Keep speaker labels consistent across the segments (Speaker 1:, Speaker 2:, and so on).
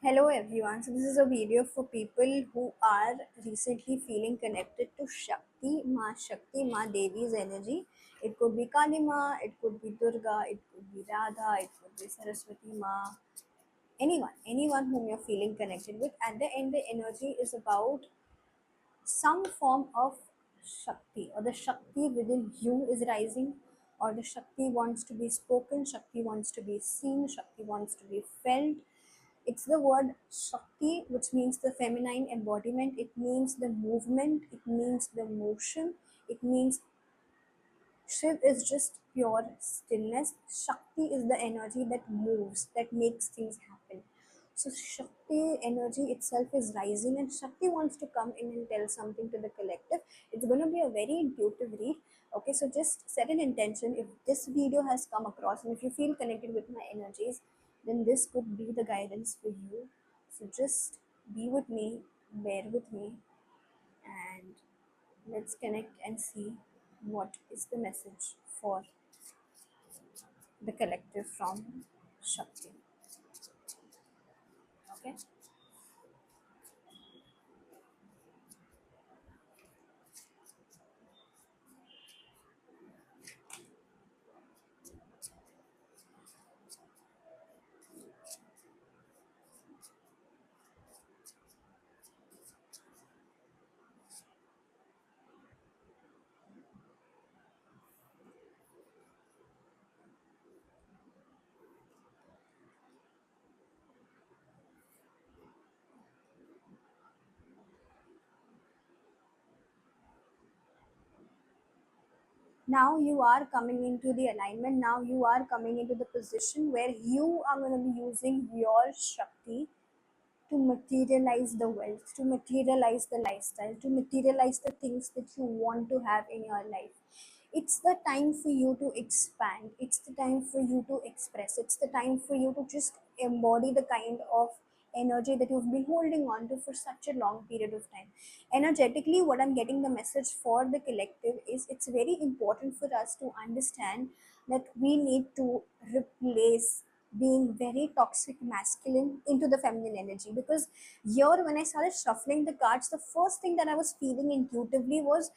Speaker 1: Hello everyone. So this is a video for people who are recently feeling connected to Shakti Ma Devi's energy. It could be Kali Ma, it could be Durga, it could be Radha, it could be Saraswati Ma, anyone whom you're feeling connected with. At the end, the energy is about some form of Shakti, or the Shakti within you is rising, or the Shakti wants to be spoken, Shakti wants to be seen, Shakti wants to be felt. It's the word Shakti, which means the feminine embodiment. It means the movement, it means the motion, it means Shiv is just pure stillness. Shakti is the energy that moves, that makes things happen. So Shakti energy itself is rising, and Shakti wants to come in and tell something to the collective. It's going to be a very intuitive read. Okay, so just set an intention. If this video has come across and if you feel connected with my energies, then this could be the guidance for you. So just be with me, bear with me, and let's connect and see what is the message for the collective from Shakti. Okay. Now you are coming into the alignment. Now you are coming into the position where you are going to be using your Shakti to materialize the wealth, to materialize the lifestyle, to materialize the things that you want to have in your life. It's the time for you to expand. It's the time for you to express. It's the time for you to just embody the kind of energy that you've been holding on to for such a long period of time. Energetically, what I'm getting the message for the collective is it's very important for us to understand that we need to replace being very toxic masculine into the feminine energy, because here when I started shuffling the cards, the first thing that I was feeling intuitively was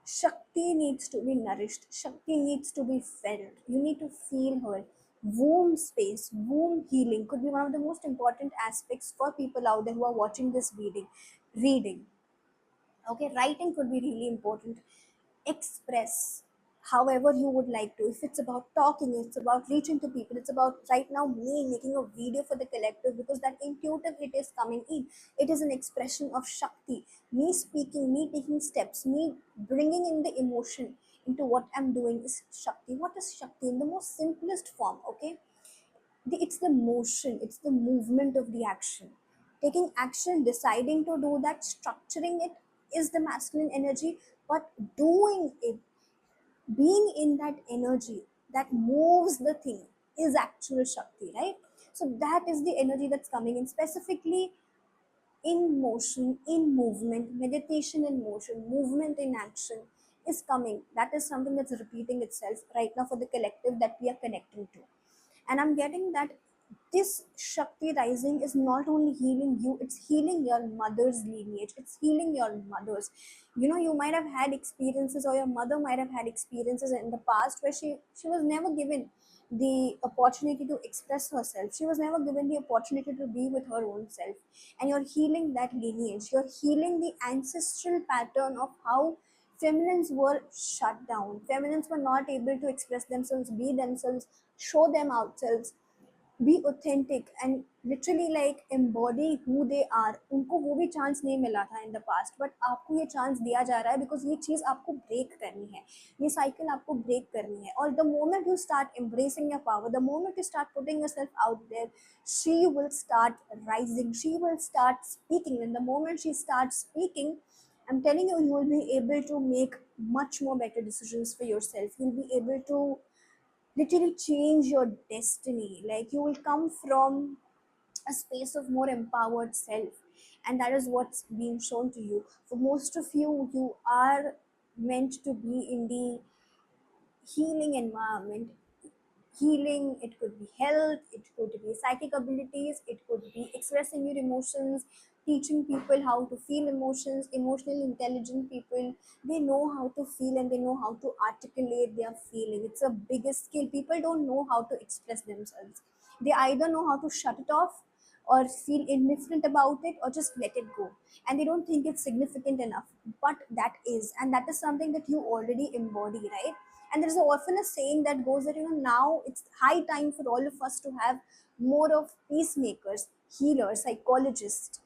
Speaker 1: Shakti needs to be nourished. Shakti needs to be felt. You need to feel her. Womb space, womb healing could be one of the most important aspects for people out there who are watching this reading. Okay, writing could be really important. Express however you would like to. If it's about talking, it's about reaching to people, it's about right now me making a video for the collective, because that intuitive hit is coming in. It is an expression of Shakti, me speaking, me taking steps, me bringing in the emotion into what I'm doing is Shakti. What is Shakti in the most simplest form? Okay, it's the motion, it's the movement of the action. Taking action, deciding to do that, structuring it is the masculine energy, but doing it, being in that energy that moves the thing is actual Shakti, right? So that is the energy that's coming in, specifically in motion, in movement, meditation in motion, movement in action is coming. That is something that's repeating itself right now for the collective that we are connecting to. And I'm getting that this Shakti rising is not only healing you, it's healing your mother's lineage, it's healing your mother's. You know, you might have had experiences, or your mother might have had experiences in the past where she was never given the opportunity to express herself. She was never given the opportunity to be with her own self. And you're healing that lineage. You're healing the ancestral pattern of how feminines were shut down. Feminines were not able to express themselves, be themselves, show them ourselves, be authentic, and literally like embody who they are. उनको वो भी chance नहीं मिला था in the past, but आपको ये chance दिया जा रहा है because ये चीज़ आपको ब्रेक करनी है, ये साइकिल आपको ब्रेक करनी है. और the moment you start embracing your power, the moment you start putting yourself out there, she will start rising, she will start speaking. And the moment she starts speaking, I'm telling you, you will be able to make much more better decisions for yourself. You'll be able to literally change your destiny. Like you will come from a space of more empowered self, and that is what's being shown to you. For most of you, you are meant to be in the healing environment. healing, it could be health, it could be psychic abilities, it could be expressing your emotions, teaching people how to feel emotions. Emotionally intelligent people, they know how to feel and they know how to articulate their feeling. It's a biggest skill. People don't know how to express themselves. They either know how to shut it off or feel indifferent about it or just let it go, and they don't think it's significant enough, but that is, and that is something that you already embody, right? And there's often a saying that goes that, now it's high time for all of us to have more of peacemakers, healers, psychologists,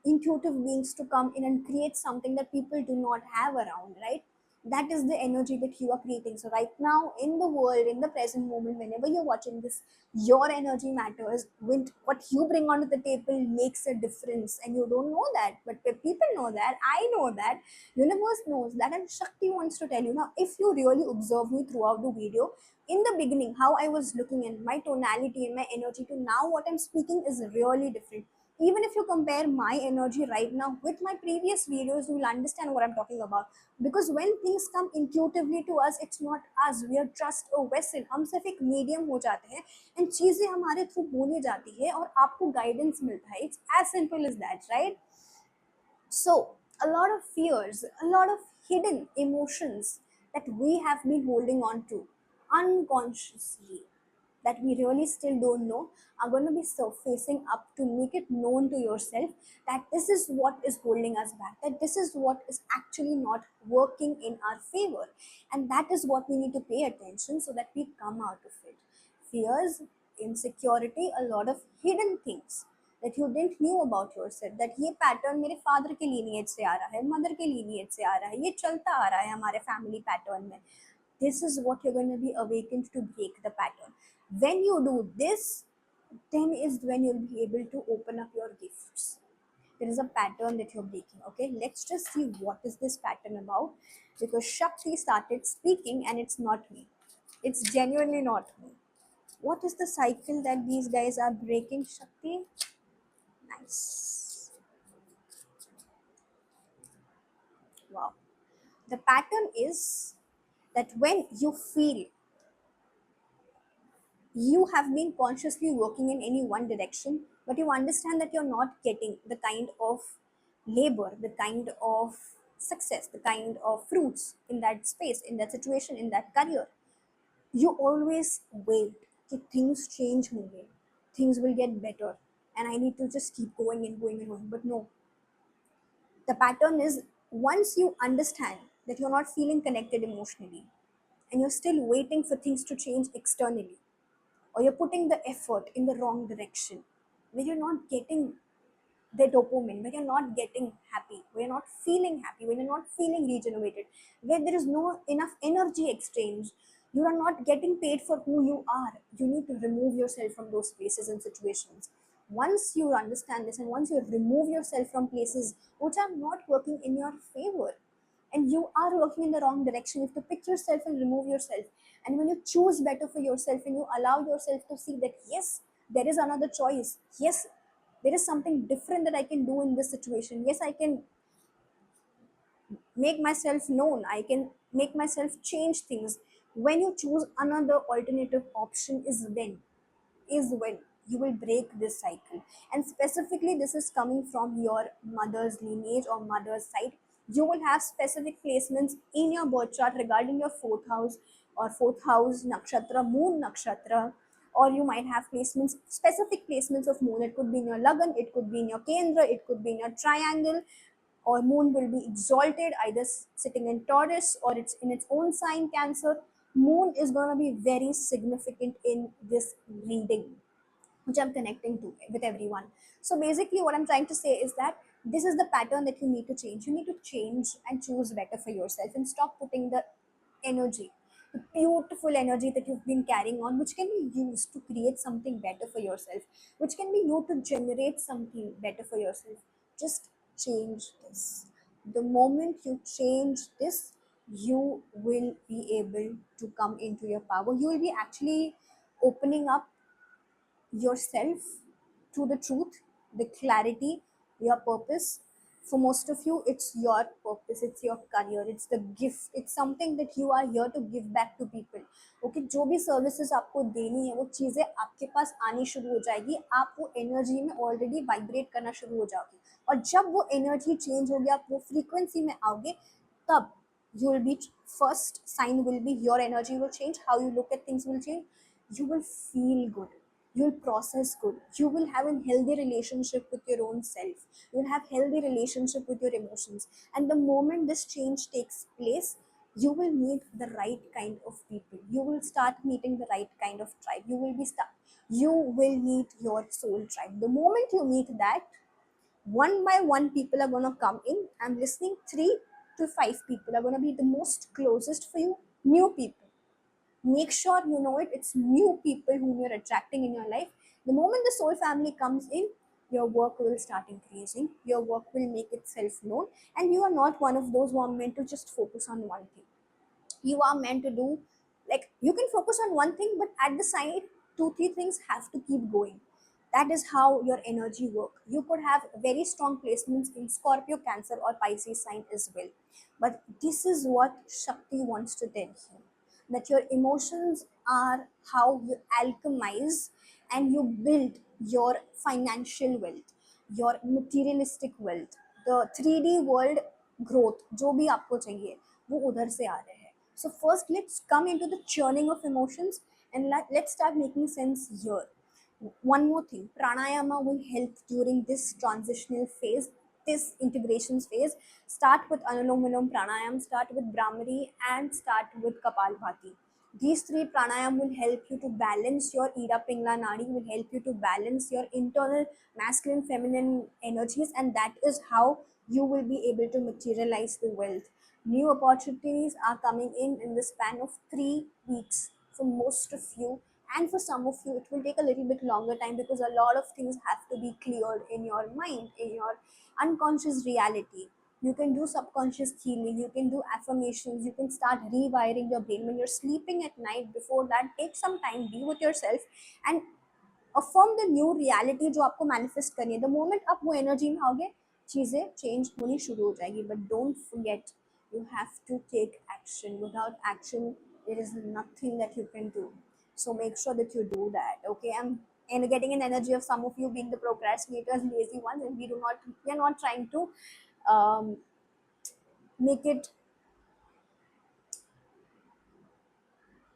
Speaker 1: intuitive beings to come in and create something that people do not have around, right? That is the energy that you are creating. So right now in the world, in the present moment, whenever you're watching this, your energy matters. When what you bring onto the table makes a difference, and you don't know that, but people know that, I know that, universe knows that, and Shakti wants to tell you. Now if you really observe me throughout the video, in the beginning how I was looking, and my tonality and my energy, to now what I'm speaking is really different. Even if you compare my energy right now with my previous videos, you will understand what I'm talking about. Because when things come intuitively to us, it's not us, we are just a vessel. हम सिर्फ एक medium हो जाते हैं, and चीजें हमारे through बोली जाती है और आपको गाइडेंस मिलता है. It's as simple as that, right? So, a lot of fears, a lot of hidden emotions that we have been holding on to unconsciously, that we really still don't know, are going to be surfacing up to make it known to yourself that this is what is holding us back, that this is what is actually not working in our favor. And that is what we need to pay attention so that we come out of it. Fears, insecurity, a lot of hidden things that you didn't knew about yourself, that ये pattern मेरे father के lineage से आ रहा है, mother के lineage से आ रहा है, ये चलता आ रहा है हमारे फैमिली पैटर्न में. This is what you're going to be awakened to break the pattern. When you do this, then is when you'll be able to open up your gifts. There is a pattern that you're breaking. Okay, let's just see what is this pattern about, because Shakti started speaking and it's not me. It's genuinely not me. What is the cycle that these guys are breaking, Shakti? Nice. Wow. The pattern is that when you feel you have been consciously working in any one direction, but you understand that you're not getting the kind of labor, the kind of success, the kind of fruits in that space, in that situation, in that career, you always wait that things change होंगे, things will get better, and I need to just keep going and going and going. But no, the pattern is, once you understand that you're not feeling connected emotionally and you're still waiting for things to change externally, or you're putting the effort in the wrong direction, where you're not getting the dopamine, where you're not getting happy, where you're not feeling happy, when you're not feeling regenerated, where there is no enough energy exchange, you are not getting paid for who you are. You need to remove yourself from those places and situations. Once you understand this, and once you remove yourself from places which are not working in your favor, and you are working in the wrong direction, you have to pick yourself and remove yourself. And when you choose better for yourself and you allow yourself to see that yes, there is another choice, yes, there is something different that I can do in this situation, yes, I can make myself known, I can make myself change things. When you choose another alternative option is when you will break this cycle. And specifically, this is coming from your mother's lineage or mother's side. You will have specific placements in your birth chart regarding your fourth house or fourth house nakshatra, moon nakshatra, or you might have placements, specific placements of moon. It could be in your lagan, it could be in your kendra, it could be in your triangle, or moon will be exalted either sitting in Taurus or it's in its own sign Cancer. Moon is going to be very significant in this reading, which I'm connecting to with everyone. So basically, what I'm trying to say is that this is the pattern that you need to change. You need to change and choose better for yourself and stop putting the energy, the beautiful energy that you've been carrying on, which can be used to create something better for yourself, which can be used to generate something better for yourself. Just change this. The moment you change this, you will be able to come into your power. You will be actually opening up yourself to the truth, the clarity, your purpose. For most of you, it's your purpose, it's your career, it's the gift, it's something that you are here to give back to people. Okay, जो भी services आपको देनी है वो चीज़ें आपके पास आनी शुरू हो जाएगी, आप वो एनर्जी में ऑलरेडी वाइब्रेट करना शुरू हो जाओगे, और जब वो एनर्जी चेंज होगी, आप वो फ्रीक्वेंसी में आओगे, तब you will be, first sign will be your energy will change, how you look at things will change, you will feel good, you will process good, you will have a healthy relationship with your own self, you will have healthy relationship with your emotions, and the moment this change takes place, you will meet the right kind of people, you will start meeting the right kind of tribe, you will meet your soul tribe. The moment you meet that, one by one people are going to come in. I'm listening, 3 to 5 people are going to be the most closest for you, new people. Make sure you know it, it's new people whom you're attracting in your life. The moment the soul family comes in, your work will start increasing, your work will make itself known, and you are not one of those who are meant to just focus on one thing. You are meant to do, like, you can focus on one thing, but at the side, 2 3 things have to keep going. That is how your energy work. You could have very strong placements in Scorpio, Cancer, or Pisces sign as well, but this is what Shakti wants to tell you, that your emotions are how you alchemize and you build your financial wealth, your materialistic wealth, the 3D world growth, जो भी आपको चाहिए वो उधर से आ रहे हैं. So first, let's come into the churning of emotions, and let's start making sense here. One more thing, pranayama will help during this transitional phase, this integrations phase. Start with Anulom Vilom Pranayam, start with Brahmari, and start with Kapalbhati. These 3 pranayam will help you to balance your Ida Pingla Nadi, will help you to balance your internal masculine, feminine energies, and that is how you will be able to materialize the wealth. New opportunities are coming in the span of 3 weeks for most of you, and for some of you it will take a little bit longer time, because a lot of things have to be cleared in your mind, in your unconscious reality. You can do subconscious healing, you can do affirmations, you can start rewiring your brain when you're sleeping at night. Before that, take some time, be with yourself, and affirm the new reality जो आपको manifest करनी है. The moment आप वो energy में आओगे, चीज़ें change होनी शुरू हो जाएगी. But don't forget, you have to take action. Without action, there is nothing that you can do. So make sure that you do that. Okay, I'm and getting an energy of some of you being the procrastinators, lazy ones, and we are not trying to um, make it,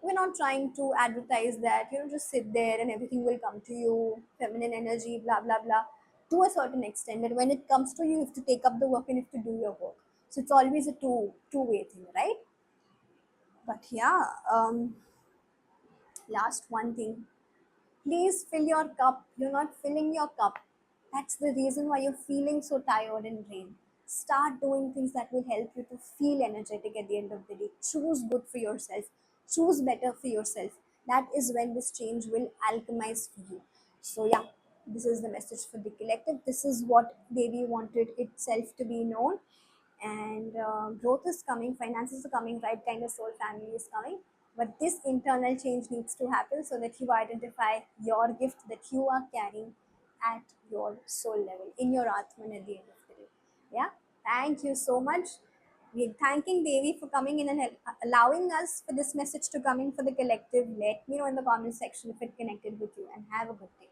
Speaker 1: we're not trying to advertise that, just sit there and everything will come to you, feminine energy, blah blah blah, to a certain extent, that when it comes to you, you have to take up the work and you have to do your work. So it's always a two-way thing, right? But yeah, last one thing, please fill your cup. You're not filling your cup. That's the reason why you're feeling so tired and drained. Start doing things that will help you to feel energetic at the end of the day. Choose good for yourself. Choose better for yourself. That is when this change will alchemize for you. So, yeah, this is the message for the collective. This is what Devi wanted itself to be known. And growth is coming, finances are coming, right kind of soul family is coming, but this internal change needs to happen so that you identify your gift that you are carrying at your soul level, in your Atman at the end of the day. Yeah, thank you so much. We're thanking Devi for coming in and allowing us for this message to come in for the collective. Let me know in the comment section if it connected with you, and have a good day.